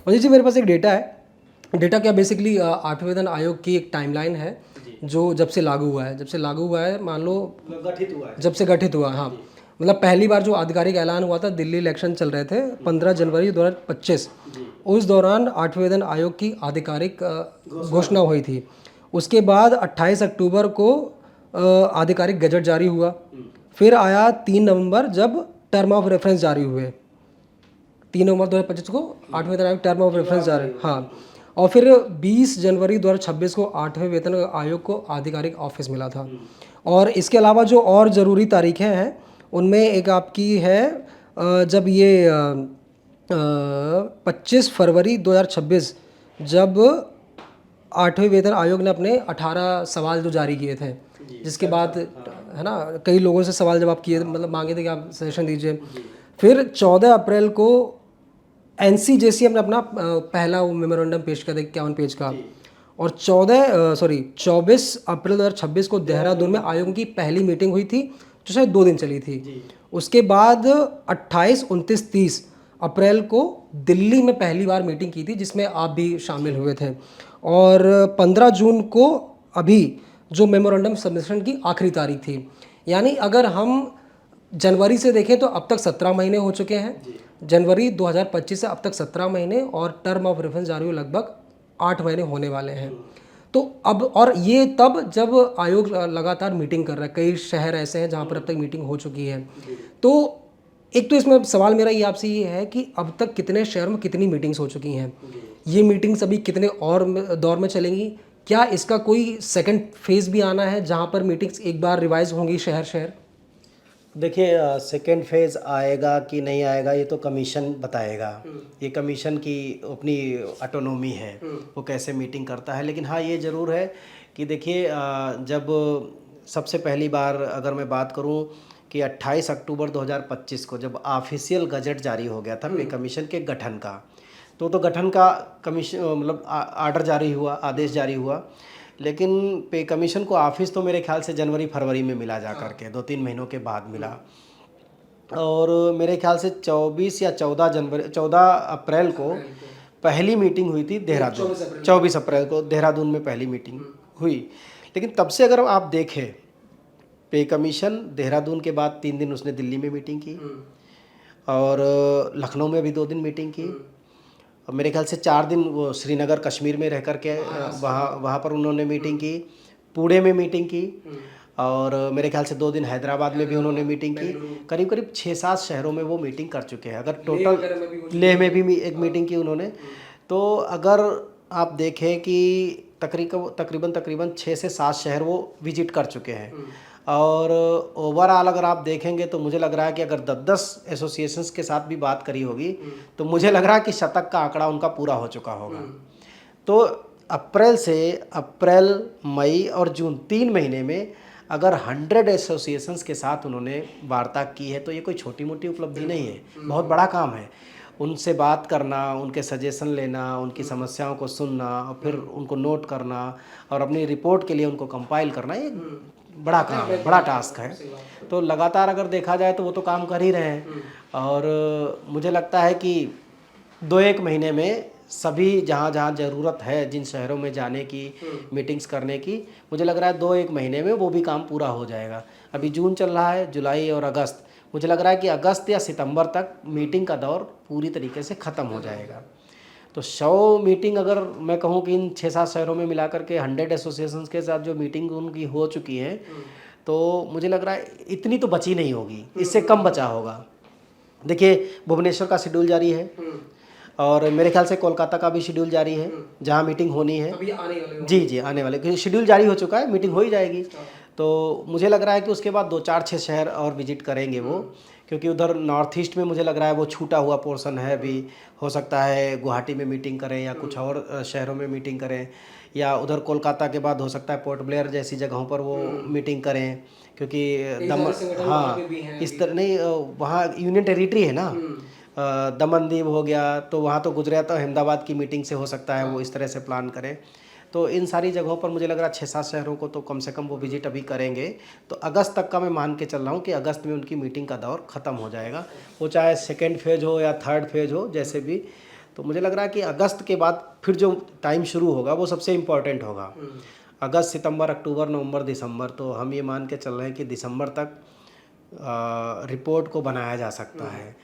और जी मेरे पास एक डेटा है। डेटा क्या बेसिकली आठवें वेतन आयोग की एक टाइमलाइन है जो जब से लागू हुआ है, मान लो गठित हुआ है जब से गठित हुआ, हाँ मतलब पहली बार जो आधिकारिक ऐलान हुआ था, दिल्ली इलेक्शन चल रहे थे 15 जनवरी 2025, उस दौरान आठवें वेतन आयोग की आधिकारिक घोषणा हुई थी। उसके बाद 28 अक्टूबर को आधिकारिक गजट जारी हुआ। फिर आया 3 नवंबर जब टर्म ऑफ रेफरेंस जारी हुए। 3 नवंबर 2025 को आठवें वेतन आयोग टर्म ऑफ रेफरेंस जारी, हाँ। और फिर 20 जनवरी 2026 को आठवें वेतन आयोग को आधिकारिक ऑफिस मिला था। और इसके अलावा जो और ज़रूरी तारीखें हैं उनमें एक आपकी है जब ये 25 फरवरी 2026 जब आठवें वेतन आयोग ने अपने 18 सवाल जो जारी किए थे, जिसके बाद है ना कई लोगों से सवाल जवाब किए, मतलब मांगे थे कि आप सजेशन दीजिए। फिर 14 अप्रैल को एनसीजेसी ने अपना पहला मेमोरेंडम पेश किया था 51 पेज का। और 24 अप्रैल 2026 को देहरादून में आयोग की पहली मीटिंग हुई थी जो शायद 2 दिन चली थी। उसके बाद 28, 29, 30 अप्रैल को दिल्ली में पहली बार मीटिंग की थी जिसमें आप भी शामिल हुए थे। और 15 जून को अभी जो मेमोरेंडम सबमिशन की आखिरी तारीख थी। यानी अगर हम जनवरी से देखें तो अब तक 17 महीने हो चुके हैं। जनवरी 2025 से अब तक 17 महीने और टर्म ऑफ रेफरेंस जारी हुए लगभग 8 महीने होने वाले हैं। तो अब और ये तब जब आयोग लगातार मीटिंग कर रहा है, कई शहर ऐसे हैं जहाँ पर अब तक मीटिंग हो चुकी है। तो एक तो इसमें सवाल मेरा ये आपसे ये है कि अब तक कितने शहरों में कितनी मीटिंग्स हो चुकी हैं, ये मीटिंग्स अभी कितने और दौर में चलेंगी, क्या इसका कोई सेकंड फेज़ भी आना है जहाँ पर मीटिंग्स एक बार रिवाइज होंगी शहर शहर? देखिए, सेकेंड फेज़ आएगा कि नहीं आएगा ये तो कमीशन बताएगा। ये कमीशन की अपनी ऑटोनॉमी है, वो कैसे मीटिंग करता है। लेकिन हाँ, ये ज़रूर है कि देखिए, जब सबसे पहली बार अगर मैं बात करूं कि 28 अक्टूबर 2025 को जब ऑफिशियल गजट जारी हो गया था पे कमीशन के गठन का, तो गठन का कमीशन मतलब आर्डर जारी हुआ, आदेश जारी हुआ। लेकिन पे कमीशन को ऑफिस तो मेरे ख्याल से जनवरी फरवरी में मिला जा करके 2-3 महीनों के बाद मिला। और मेरे ख्याल से 24 या 14 अप्रैल को पहली मीटिंग हुई थी देहरादून। 24 अप्रैल को देहरादून में पहली मीटिंग हुई। लेकिन तब से अगर आप देखें, पे कमीशन देहरादून के बाद 3 दिन उसने दिल्ली में मीटिंग की और लखनऊ में भी 2 दिन मीटिंग की। और मेरे ख्याल से 4 दिन वो श्रीनगर कश्मीर में रह कर के वहाँ पर उन्होंने मीटिंग की, पुणे में मीटिंग की और मेरे ख्याल से 2 दिन हैदराबाद में भी उन्होंने मीटिंग की। करीब करीब 6-7 शहरों में वो मीटिंग कर चुके हैं। अगर टोटल लेह में भी एक मीटिंग की उन्होंने, तो अगर आप देखें कि तकरीबन 6 से 7 शहर वो विजिट कर चुके हैं। और ओवरऑल अगर आप देखेंगे तो मुझे लग रहा है कि अगर 10-10 एसोसिएशंस के साथ भी बात करी होगी तो मुझे लग रहा है कि शतक का आंकड़ा उनका पूरा हो चुका होगा। तो अप्रैल, मई और जून 3 महीने में अगर 100 एसोसिएशंस के साथ उन्होंने वार्ता की है तो ये कोई छोटी मोटी उपलब्धि नहीं है, बहुत बड़ा काम है। उनसे बात करना, उनके सजेशन लेना, उनकी समस्याओं को सुनना और फिर उनको नोट करना और अपनी रिपोर्ट के लिए उनको कंपाइल करना, ये बड़ा काम है, बड़ा टास्क है। तो लगातार अगर देखा जाए तो वो तो काम कर ही रहे हैं। और मुझे लगता है कि 2-1 महीने में सभी जहाँ जहाँ ज़रूरत है जिन शहरों में जाने की, मीटिंग्स करने की, मुझे लग रहा है 2-1 महीने में वो भी काम पूरा हो जाएगा। अभी जून चल रहा है, जुलाई और अगस्त, मुझे लग रहा है कि अगस्त या सितंबर तक मीटिंग का दौर पूरी तरीके से ख़त्म हो जाएगा। तो 100 मीटिंग अगर मैं कहूँ कि इन 6-7 शहरों में मिला करके 100 एसोसिएशंस के साथ जो मीटिंग उनकी हो चुकी है, तो मुझे लग रहा है इतनी तो बची नहीं होगी, इससे कम बचा होगा। देखिए, भुवनेश्वर का शेड्यूल जारी है और मेरे ख्याल से कोलकाता का भी शेड्यूल जारी है जहाँ मीटिंग होनी है। अभी आने वाले जी जी, आने वाले, क्योंकि शेड्यूल जारी हो चुका है, मीटिंग हो ही जाएगी। तो मुझे लग रहा है कि उसके बाद 2-4-6 शहर और विजिट करेंगे वो, क्योंकि उधर नॉर्थ ईस्ट में मुझे लग रहा है वो छूटा हुआ पोर्शन है अभी। हो सकता है गुवाहाटी में मीटिंग करें या कुछ और शहरों में मीटिंग करें, या उधर कोलकाता के बाद हो सकता है पोर्ट ब्लेयर जैसी जगहों पर वो मीटिंग करें, क्योंकि हाँ, इस तरह नहीं, वहाँ यूनियन टेरिटरी है ना, दमन दीव हो गया, तो वहाँ तो गुजरात और अहमदाबाद की मीटिंग से हो सकता है वो इस तरह से प्लान करें। तो इन सारी जगहों पर मुझे लग रहा है 6-7 शहरों को तो कम से कम वो विजिट अभी करेंगे। तो अगस्त तक का मैं मान के चल रहा हूँ कि अगस्त में उनकी मीटिंग का दौर ख़त्म हो जाएगा, वो चाहे सेकेंड फेज़ हो या थर्ड फेज़ हो, जैसे भी। तो मुझे लग रहा है कि अगस्त के बाद फिर जो टाइम शुरू होगा वो सबसे इम्पोर्टेंट होगा। अगस्त, सितंबर, अक्टूबर, नवंबर, दिसंबर, तो हम ये मान के चल रहे हैं कि दिसंबर तक रिपोर्ट को बनाया जा सकता है।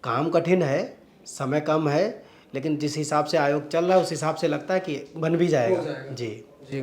काम कठिन है, समय कम है, लेकिन जिस हिसाब से आयोग चल रहा है उस हिसाब से लगता है कि बन भी जाएगा। जी जी